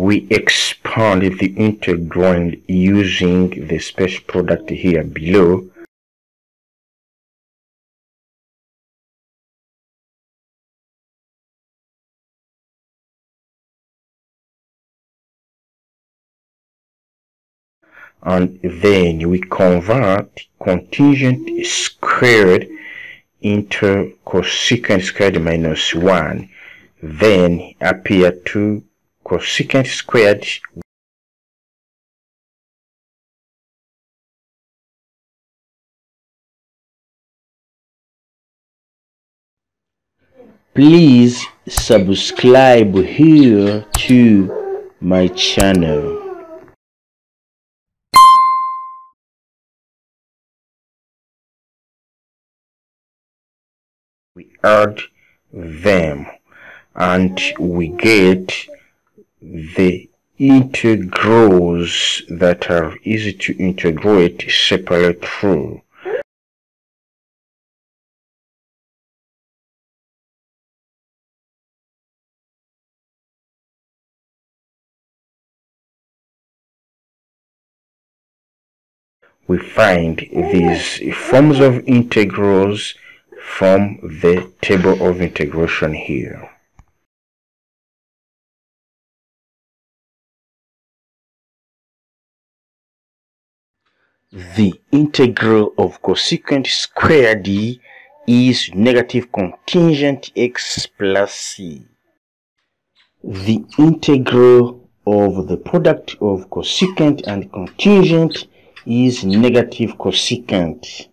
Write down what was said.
we expand the integrand using the special product here below. And then we convert contingent squared into cosecant squared minus 1. Then appear to cosecant squared Please subscribe here to my channel. We add them and we get the integrals that are easy to integrate separate through. We find these forms of integrals from the table of integration here. The integral of cosecant squared is negative contingent x plus c. The integral of the product of cosecant and contingent is negative cosecant.